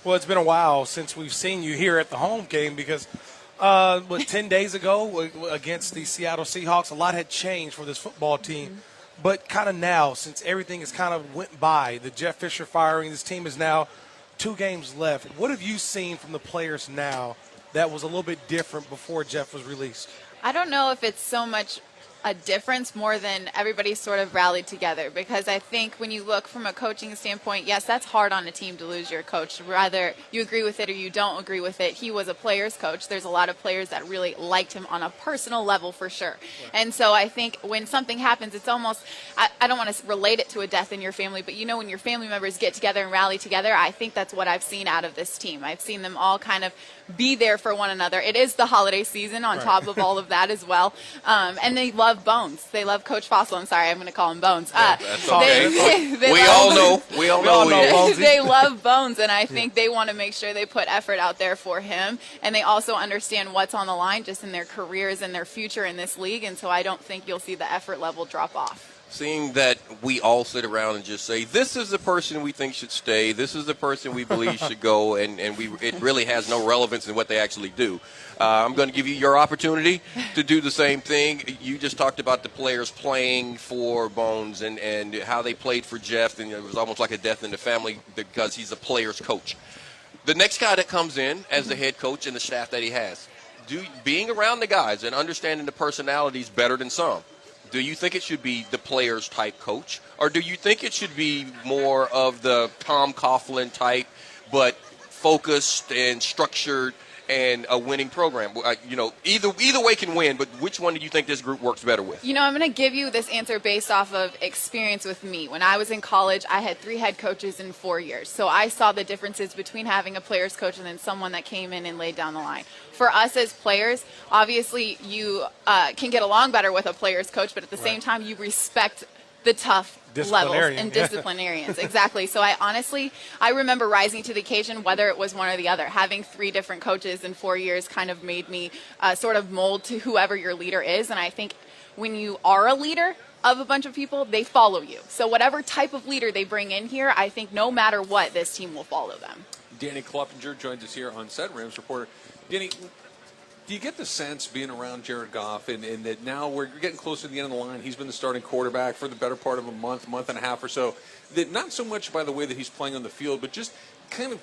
Well, it's been a while since we've seen you here at the home game because, 10 days ago against the Seattle Seahawks, a lot had changed for this football team. Mm-hmm. But kind of now, since everything has kind of went by, the Jeff Fisher firing, this team is now 2 games left. What have you seen from the players now that was a little bit different before Jeff was released? I don't know if it's so much a difference more than everybody sort of rallied together, because I think when you look from a coaching standpoint, yes, that's hard on a team to lose your coach. Whether you agree with it or you don't agree with it, he was a player's coach. There's a lot of players that really liked him on a personal level for sure. Right. And so I think when something happens, it's almost, I don't want to relate it to a death in your family, but when your family members get together and rally together, I think that's what I've seen out of this team. I've seen them all kind of be there for one another. It is the holiday season on top of all of that as well. And they love Bones. They love Coach Fossil. I'm sorry, I'm going to call him Bones. That's okay. We all know Bones. They love Bones, and I think they want to make sure they put effort out there for him. And they also understand what's on the line just in their careers and their future in this league. And so I don't think you'll see the effort level drop off. Seeing that we all sit around and just say, this is the person we think should stay, this is the person we believe should go, and it really has no relevance in what they actually do. I'm going to give you your opportunity to do the same thing. You just talked about the players playing for Bones and how they played for Jeff, and it was almost like a death in the family because he's a player's coach. The next guy that comes in as the head coach and the staff that he has, being around the guys and understanding the personalities better than some, do you think it should be the players type coach, or do you think it should be more of the Tom Coughlin type, but focused and structured and a winning program? Either way can win, but which one do you think this group works better with? I'm going to give you this answer based off of experience with me. When I was in college, I had 3 head coaches in 4 years. So I saw the differences between having a player's coach and then someone that came in and laid down the line. For us as players, obviously you can get along better with a player's coach, but at the same time you respect the tough levels and disciplinarians. Exactly. So I remember rising to the occasion, whether it was one or the other. Having 3 different coaches in 4 years kind of made me sort of mold to whoever your leader is. And I think when you are a leader of a bunch of people, they follow you. So whatever type of leader they bring in here, I think no matter what, this team will follow them. Dani Klupenger joins us here on set, Rams reporter. Dani, do you get the sense being around Jared Goff and that now we're getting closer to the end of the line, he's been the starting quarterback for the better part of a month and a half or so, that not so much by the way that he's playing on the field, but just kind of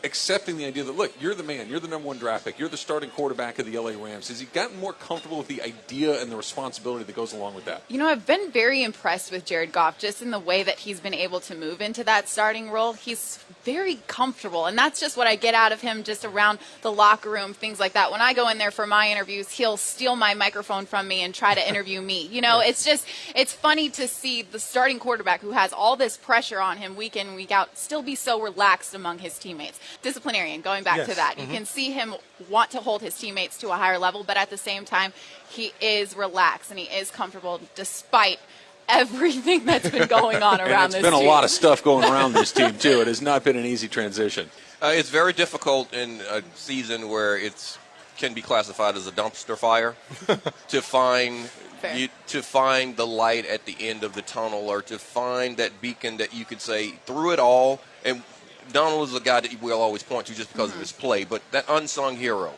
accepting the idea that, look, you're the man, you're the number 1 draft pick, you're the starting quarterback of the LA Rams. Has he gotten more comfortable with the idea and the responsibility that goes along with that? I've been very impressed with Jared Goff just in the way that he's been able to move into that starting role. He's very comfortable, and that's just what I get out of him just around the locker room, things like that. When I go in there for my interviews, he'll steal my microphone from me and try to interview me. It's funny to see the starting quarterback who has all this pressure on him week in, week out, still be so relaxed among his teammates. Disciplinarian, going back to that. Mm-hmm. You can see him want to hold his teammates to a higher level, but at the same time, he is relaxed and he is comfortable despite everything that's been going on around this team. It's been a lot of stuff going around this team, too. It has not been an easy transition. It's very difficult in a season where it can be classified as a dumpster fire to find the light at the end of the tunnel, or to find that beacon that you could say through it all. And Donald is a guy that we'll always point to just because of his play, but that unsung hero,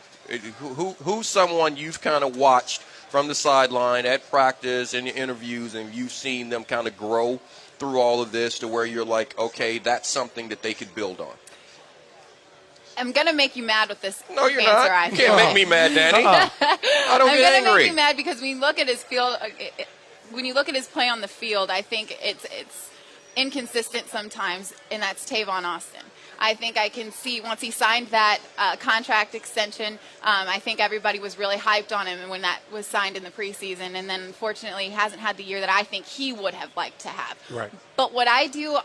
who's someone you've kind of watched from the sideline at practice and interviews, and you've seen them kind of grow through all of this to where you're like, okay, that's something that they could build on? I'm going to make you mad with this No, you're answer. not. You can't make me mad, Dani. I don't get angry. I'm going to make you mad because when you look at his field, when you look at his play on the field, I think it's inconsistent sometimes, and that's Tavon Austin. I think I can see once he signed that contract extension, I think everybody was really hyped on him and when that was signed in the preseason. And then, unfortunately, he hasn't had the year that I think he would have liked to have. Right. But what I do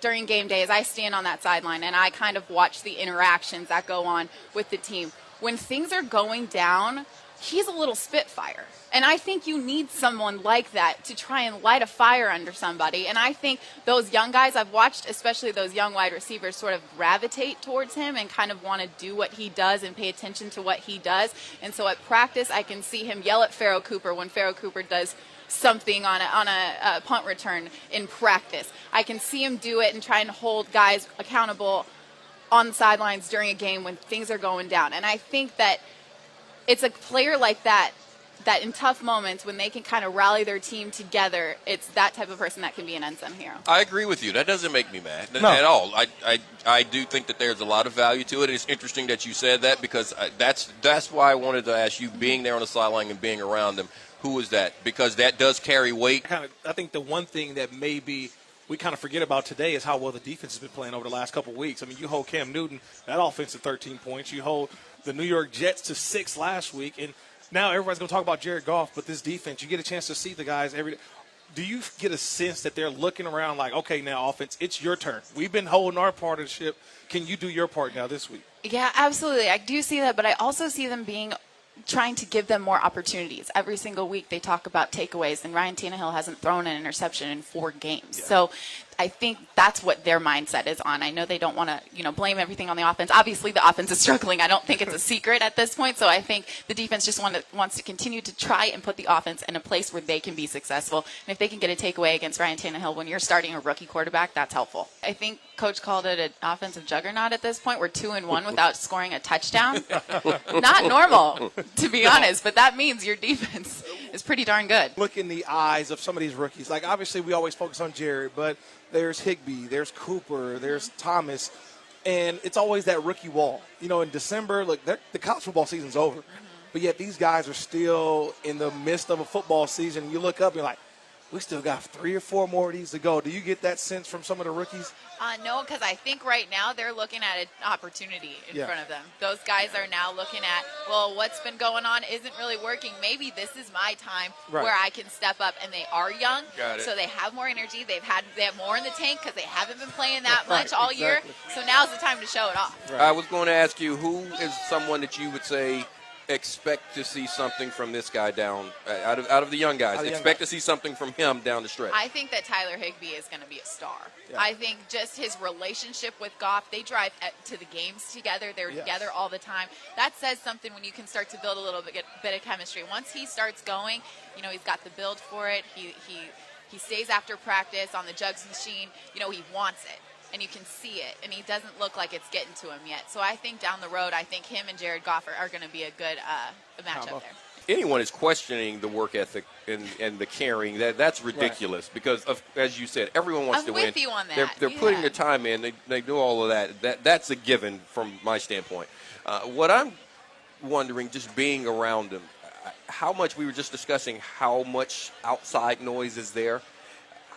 during game day is I stand on that sideline and I kind of watch the interactions that go on with the team. When things are going down, he's a little spitfire. And I think you need someone like that to try and light a fire under somebody. And I think those young guys, I've watched especially those young wide receivers sort of gravitate towards him and kind of want to do what he does and pay attention to what he does. And so at practice, I can see him yell at Pharoh Cooper when Pharoh Cooper does something on a punt return in practice. I can see him do it and try and hold guys accountable on the sidelines during a game when things are going down. And I think that it's a player like that in tough moments when they can kind of rally their team together, it's that type of person that can be an unsung hero. I agree with you. That doesn't make me mad No. at all. I do think that there's a lot of value to it. It's interesting that you said that because that's why I wanted to ask you, being there on the sideline and being around them, who is that? Because that does carry weight. I think the one thing that maybe we kind of forget about today is how well the defense has been playing over the last couple of weeks. I mean, you hold Cam Newton, that offense to 13 points. You hold the New York Jets to 6 last week, and now everybody's going to talk about Jared Goff, but this defense, you get a chance to see the guys every day. Do you get a sense that they're looking around like, okay, now offense, it's your turn. We've been holding our part of the ship. Can you do your part now this week? Yeah, absolutely. I do see that, but I also see them trying to give them more opportunities. Every single week they talk about takeaways, and Ryan Tannehill hasn't thrown an interception in 4 games. Yeah. So I think that's what their mindset is on. I know they don't want to, blame everything on the offense. Obviously, the offense is struggling. I don't think it's a secret at this point. So I think the defense just wants to continue to try and put the offense in a place where they can be successful. And if they can get a takeaway against Ryan Tannehill when you're starting a rookie quarterback, that's helpful. I think Coach called it an offensive juggernaut at this point. We're 2-1 without scoring a touchdown. Not normal, to be honest, but that means your defense is pretty darn good. Look in the eyes of some of these rookies. Like, obviously, we always focus on Jared, but there's Higbee, there's Cooper, there's Thomas, and it's always that rookie wall. In December, look, the college football season's over, but yet these guys are still in the midst of a football season. You look up, you're like, we still got 3 or 4 more of these to go. Do you get that sense from some of the rookies? No, because I think right now they're looking at an opportunity in front of them. Those guys are now looking at, well, what's been going on isn't really working. Maybe this is my time where I can step up. And they are young, so they have more energy. They have more in the tank because they haven't been playing that much all year. So now's the time to show it off. I was going to ask you, who is someone that you would say expect to see something from this guy down out of the young guys? Expect to see something from him down the stretch. I think that Tyler Higbee is going to be a star. Yeah. I think just his relationship with Goff, they drive to the games together. They're together all the time. That says something when you can start to build a little bit of chemistry. Once he starts going, he's got the build for it. He stays after practice on the jugs machine. He wants it. And you can see it, and he doesn't look like it's getting to him yet. So I think down the road, I think him and Jared Goff are going to be a good matchup there. Anyone is questioning the work ethic and the carrying, that's ridiculous because, as you said, everyone wants to win. I'm with you on that. They're putting the time in. They do all of that. That's a given from my standpoint. What I'm wondering, just being around them, how much we were just discussing how much outside noise is there.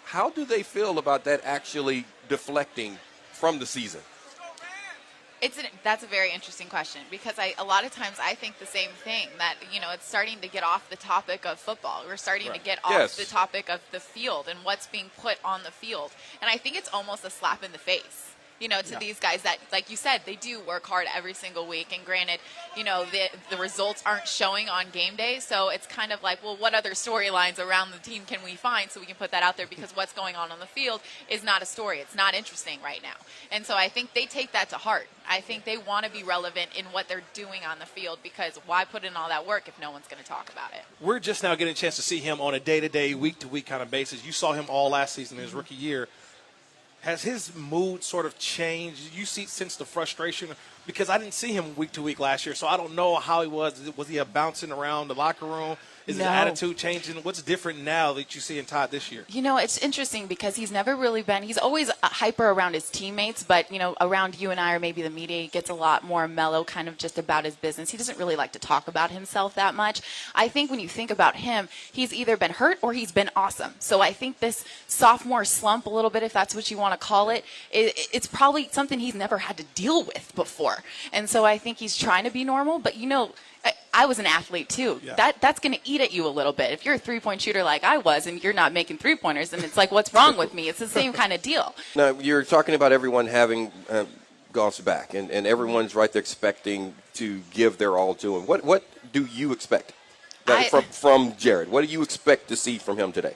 How do they feel about that actually deflecting from the season? That's a very interesting question because a lot of times I think the same thing, that it's starting to get off the topic of football. We're starting to get off the topic of the field and what's being put on the field. And I think it's almost a slap in the face. To these guys that, like you said, they do work hard every single week. And granted, the results aren't showing on game day. So it's kind of like, well, what other storylines around the team can we find so we can put that out there? Because what's going on the field is not a story. It's not interesting right now. And so I think they take that to heart. I think they want to be relevant in what they're doing on the field because why put in all that work if no one's going to talk about it? We're just now getting a chance to see him on a day-to-day, week-to-week kind of basis. You saw him all last season in his rookie year. Has his mood sort of changed? You sense the frustration? Because I didn't see him week to week last year, so I don't know how he was. Was he bouncing around the locker room? Is his attitude changing? What's different now that you see in Todd this year? It's interesting because he's never really been – he's always hyper around his teammates, but, around you and I or maybe the media, he gets a lot more mellow, kind of just about his business. He doesn't really like to talk about himself that much. I think when you think about him, he's either been hurt or he's been awesome. So I think this sophomore slump a little bit, if that's what you want to call it, it's probably something he's never had to deal with before. And so I think he's trying to be normal, but, I was an athlete too. Yeah. That's going to eat at you a little bit. If you're a three-point shooter like I was and you're not making three-pointers, then it's like, what's wrong with me? It's the same kind of deal. Now, you're talking about everyone having Goff's back, and everyone's right there expecting to give their all to him. What do you expect from Jared? What do you expect to see from him today?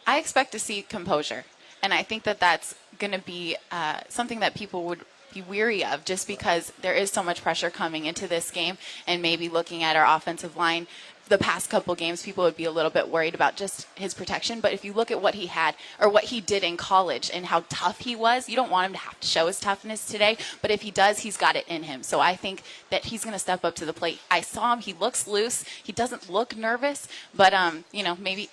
I expect to see composure, and I think that's going to be something that people would be weary of just because there is so much pressure coming into this game and maybe looking at our offensive line the past couple games, people would be a little bit worried about just his protection. But if you look at what he had or what he did in college and how tough he was, you don't want him to have to show his toughness today. But if he does, he's got it in him. So I think that he's going to step up to the plate. I saw him. He looks loose. He doesn't look nervous. But, maybe,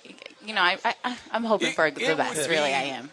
I'm hoping for the best. Really, I am.